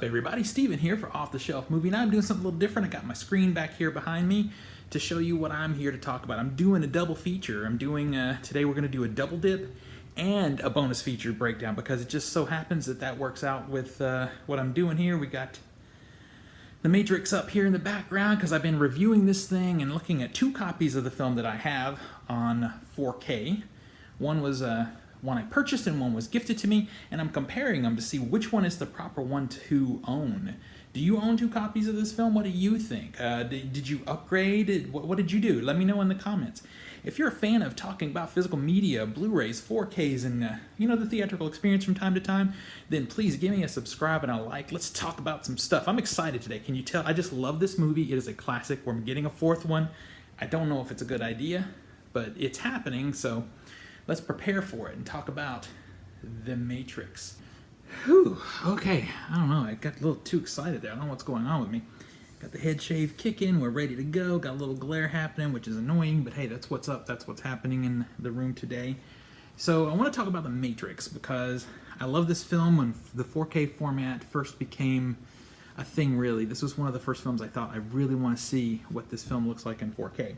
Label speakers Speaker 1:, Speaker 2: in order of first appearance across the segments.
Speaker 1: up, everybody? Steven here for Off the Shelf Movie. Now I'm doing something a little different. I got my screen back here behind me to show you what I'm here to talk about. I'm doing a double feature. I'm doing, today we're going to do a double dip and a bonus feature breakdown because it just so happens that that works out with what I'm doing here. We got The Matrix up here in the background because I've been reviewing this thing and looking at two copies of the film that I have on 4K. One was one I purchased and one was gifted to me, and I'm comparing them to see which one is the proper one to own. Do you own two copies of this film? What do you think? Did you upgrade? What did you do? Let me know in the comments. If you're a fan of talking about physical media, Blu-rays, 4Ks, and you know, the theatrical experience from time to time, then please give me a subscribe and a like. Let's talk about some stuff. I'm excited today. Can you tell? I just love this movie. It is a classic. We're getting a fourth one. I don't know if it's a good idea, but it's happening, so let's prepare for it and talk about The Matrix. Whew, okay, I don't know, I got a little too excited there. I don't know what's going on with me. Got the head shave kicking, we're ready to go. Got a little glare happening, which is annoying, but hey, that's what's up. That's what's happening in the room today. So I want to talk about The Matrix because I love this film when the 4K format first became a thing, really. This was one of the first films I thought I really want to see what this film looks like in 4K.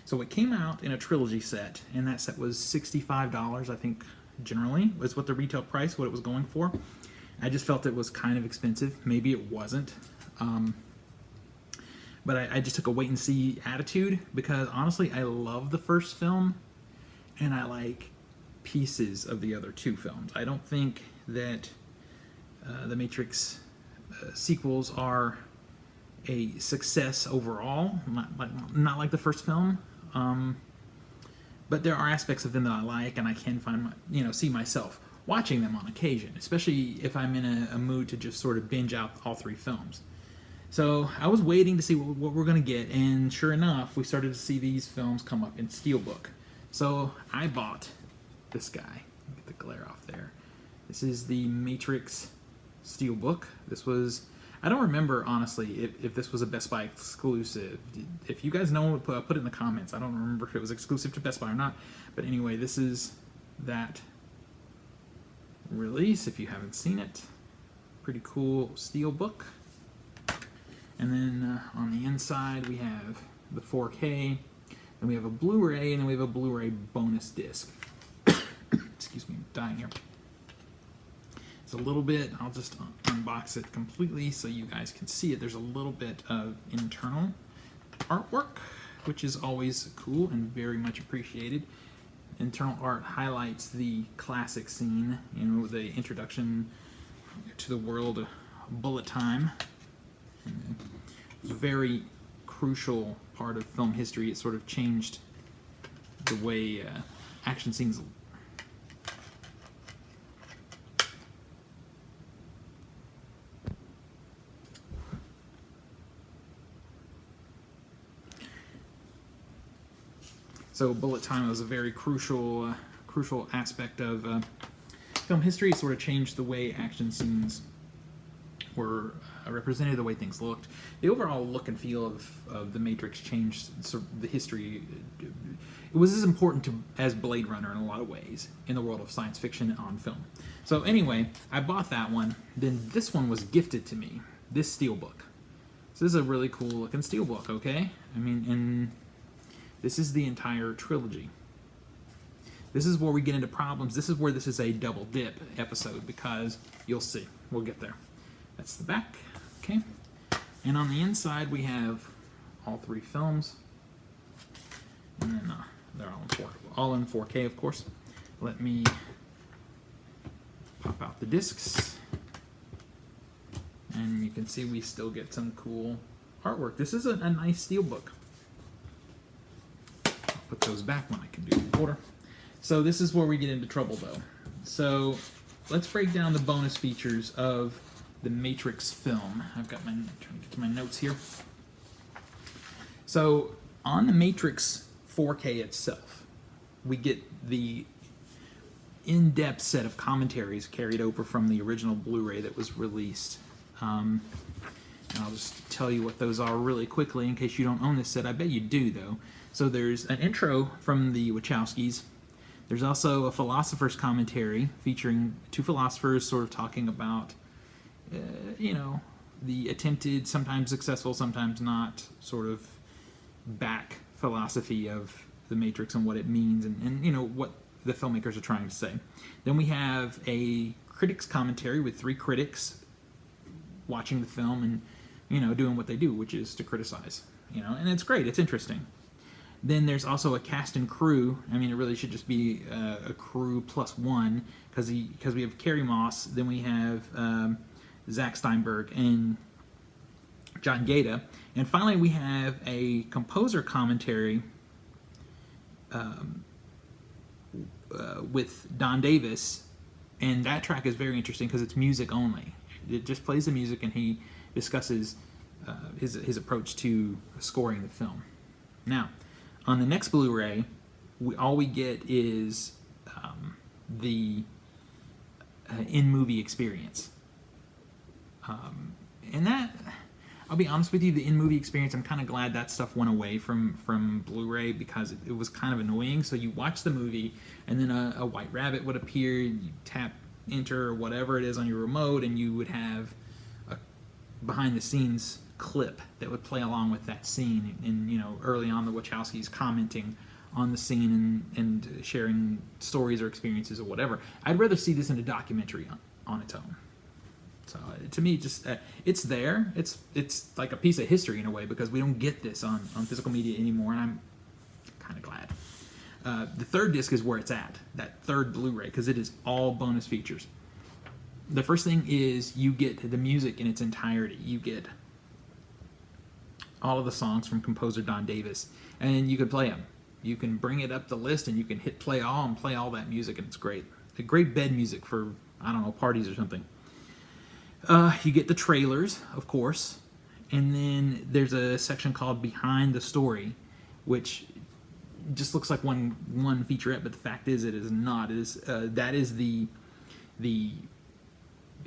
Speaker 1: So it came out in a trilogy set, and that set was $65, I think, generally, was what the retail price, what it was going for. I just felt it was kind of expensive. Maybe it wasn't. But I just took a wait-and-see attitude, because honestly, I love the first film, and I like pieces of the other two films. I don't think that the Matrix sequels are a success overall, not like the first film. But there are aspects of them that I like, and I can find see myself watching them on occasion, especially if I'm in a mood to just sort of binge out all three films. So I was waiting to see what we're going to get, and sure enough, we started to see these films come up in Steelbook. So I bought this guy. Get the glare off there. This is the Matrix Steelbook. This was, I don't remember, honestly, if this was a Best Buy exclusive. If you guys know, put it in the comments. I don't remember if it was exclusive to Best Buy or not. But anyway, this is that release, if you haven't seen it. Pretty cool Steelbook. And then on the inside, we have the 4K. Then we have a Blu-ray, and then we have a Blu-ray bonus disc. Excuse me, I'm dying here. It's a little bit, I'll just unbox it completely so you guys can see it. There's a little bit of internal artwork, which is always cool and very much appreciated. Internal art highlights the classic scene, the introduction to the world of bullet time. It's a very crucial part of film history. It sort of changed the way action scenes. So bullet time was a very crucial aspect of film history. It sort of changed the way action scenes were represented, the way things looked. The overall look and feel of The Matrix changed sort of the history. It was as important as Blade Runner in a lot of ways in the world of science fiction on film. So anyway, I bought that one. Then this one was gifted to me, this Steelbook. So this is a really cool looking Steelbook, okay? I mean, and this is the entire trilogy. This is where we get into problems. This is where this is a double dip episode, because you'll see. We'll get there. That's the back, okay? And on the inside, we have all three films. And then they're all in 4K, of course. Let me pop out the discs. And you can see we still get some cool artwork. This is a nice Steelbook. Put those back when I can do the order. So this is where we get into trouble, though. So let's break down the bonus features of the Matrix film. I've got trying to get to my notes here. So on the Matrix 4K itself, we get the in-depth set of commentaries carried over from the original Blu-ray that was released. And I'll just tell you what those are really quickly in case you don't own this set. I bet you do, though. So there's an intro from the Wachowskis. There's also a philosopher's commentary featuring two philosophers sort of talking about you know, the attempted, sometimes successful, sometimes not, sort of back philosophy of the Matrix and what it means, and you know, what the filmmakers are trying to say. Then we have a critics commentary with 3 critics watching the film and, you know, doing what they do, which is to criticize, you know, and it's great, it's interesting. Then there's also a cast and crew. I mean, it really should just be a crew plus one, because we have Carrie Moss, then we have Zach Steinberg and John Gaeta, and finally we have a composer commentary with Don Davis, and that track is very interesting because it's music only. It just plays the music, and he discusses his approach to scoring the film. Now, on the next Blu-ray, all we get is the in-movie experience. And that, I'll be honest with you, the in-movie experience, I'm kind of glad that stuff went away from Blu-ray, because it was kind of annoying. So you watch the movie, and then a white rabbit would appear, you tap enter or whatever it is on your remote, and you would have a behind-the-scenes clip that would play along with that scene. And you know, early on, the Wachowskis commenting on the scene and sharing stories or experiences or whatever. I'd rather see this in a documentary on its own. So to me, just it's there. It's like a piece of history in a way, because we don't get this on physical media anymore, and I'm kind of glad. The third disc is where it's at, that third Blu-ray, because it is all bonus features. The first thing is you get the music in its entirety. You get all of the songs from composer Don Davis, and you can play them. You can bring it up the list, and you can hit play all and play all that music, and it's great. A great bed music for, I don't know, parties or something. You get the trailers, of course, and then there's a section called Behind the Story, which just looks like one featurette, but the fact is it is not. It is that is the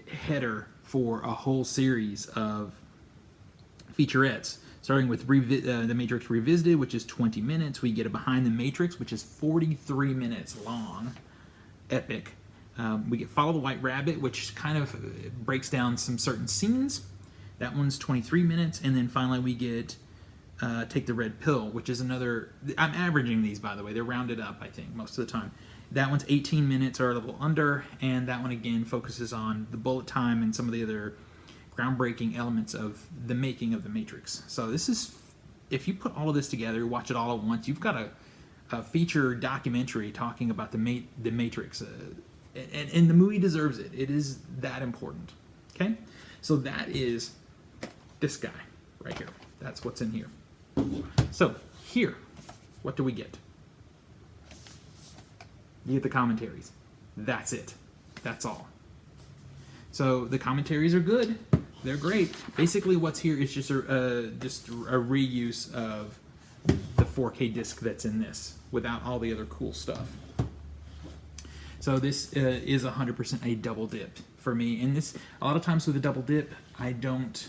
Speaker 1: header for a whole series of featurettes, starting with The Matrix Revisited, which is 20 minutes. We get a Behind the Matrix, which is 43 minutes long, epic. We get Follow the White Rabbit, which kind of breaks down some certain scenes. That one's 23 minutes. And then finally we get Take the Red Pill, which is another... I'm averaging these, by the way. They're rounded up, I think, most of the time. That one's 18 minutes or a little under. And that one, again, focuses on the bullet time and some of the other groundbreaking elements of the making of The Matrix. So this is... If you put all of this together, watch it all at once, you've got a feature documentary talking about the Matrix. And the movie deserves it. It is that important. Okay? So that is this guy right here. That's what's in here. So here, what do we get? You get the commentaries. That's it. That's all. So the commentaries are good. They're great. Basically what's here is just a reuse of the 4K disc that's in this, without all the other cool stuff. So this is 100% a double dip for me. And this, a lot of times with a double dip, I don't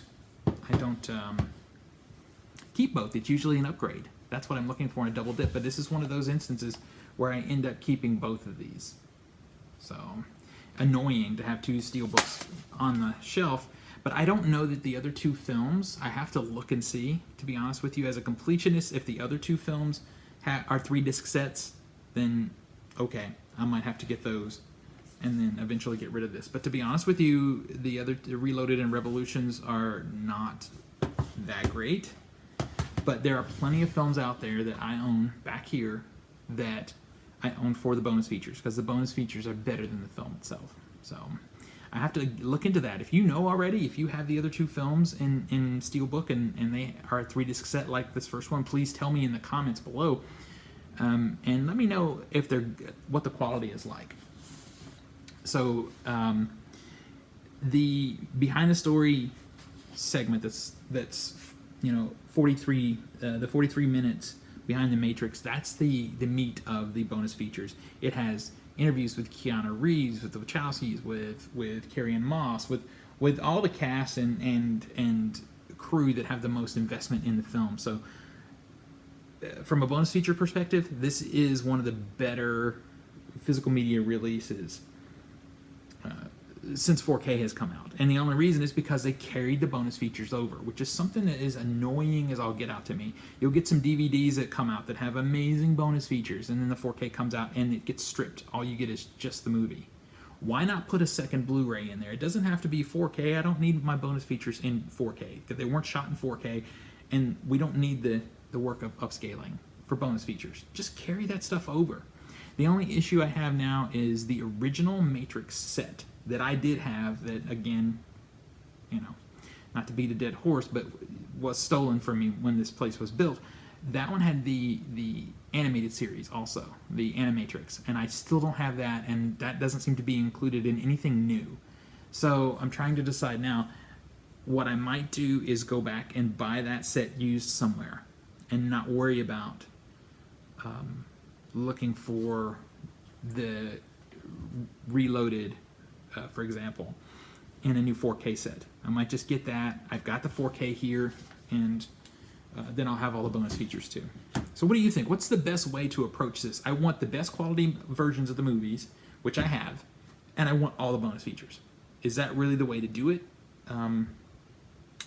Speaker 1: keep both. It's usually an upgrade. That's what I'm looking for in a double dip. But this is one of those instances where I end up keeping both of these. So annoying to have 2 Steelbooks on the shelf. But I don't know that the other 2 films, I have to look and see, to be honest with you, as a completionist. If the other 2 films are 3 disc sets, then okay, I might have to get those and then eventually get rid of this. But to be honest with you, the Reloaded and Revolutions are not that great. But there are plenty of films out there that I own back here that I own for the bonus features, because the bonus features are better than the film itself. So I have to look into that. If you know already, if you have the other 2 films in Steelbook and they are a 3 disc set like this first one, please tell me in the comments below. And let me know if what the quality is like. So the Behind the Story segment that's 43 the 43 minutes behind the Matrix, that's the meat of the bonus features. It has interviews with Keanu Reeves, with the Wachowskis, with Carrie Ann Moss, with all the cast and crew that have the most investment in the film. So from a bonus feature perspective, this is one of the better physical media releases since 4K has come out. And the only reason is because they carried the bonus features over, which is something that is annoying as all get out to me. You'll get some DVDs that come out that have amazing bonus features, and then the 4K comes out and it gets stripped. All you get is just the movie. Why not put a second Blu-ray in there? It doesn't have to be 4K. I don't need my bonus features in 4K because they weren't shot in 4K, and we don't need the work of upscaling for bonus features. Just carry that stuff over. The only issue I have now is the original Matrix set that I did have that, again, you know, not to beat a dead horse, but was stolen from me when this place was built. That one had the animated series also, the Animatrix, and I still don't have that, and that doesn't seem to be included in anything new. So I'm trying to decide now. What I might do is go back and buy that set used somewhere and not worry about looking for the reloaded, for example, in a new 4K set. I might just get that. I've got the 4K here, and then I'll have all the bonus features too. So what do you think? What's the best way to approach this? I want the best quality versions of the movies, which I have, and I want all the bonus features. Is that really the way to do it?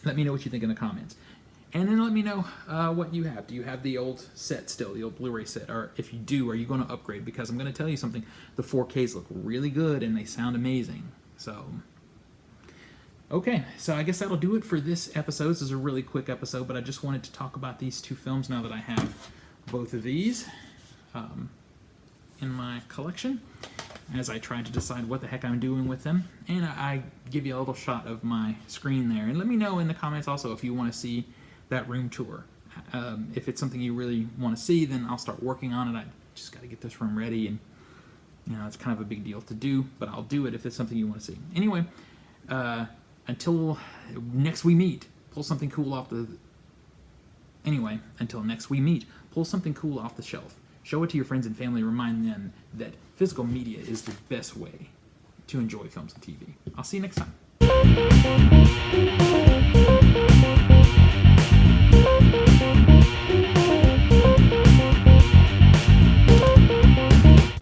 Speaker 1: Let me know what you think in the comments. And then let me know what you have. Do you have the old set still, the old Blu-ray set? Or if you do, are you going to upgrade? Because I'm going to tell you something. The 4Ks look really good and they sound amazing. So, okay. So I guess that'll do it for this episode. This is a really quick episode, but I just wanted to talk about these two films now that I have both of these in my collection, as I try to decide what the heck I'm doing with them. And I give you a little shot of my screen there. And let me know in the comments also if you want to see that room tour. If it's something you really want to see, then I'll start working on it. I just got to get this room ready, and you know, it's kind of a big deal to do, but I'll do it if it's something you want to see. Anyway, until next we meet, pull something cool off the... Anyway, until next we meet, pull something cool off the shelf. Show it to your friends and family. Remind them that physical media is the best way to enjoy films and TV. I'll see you next time.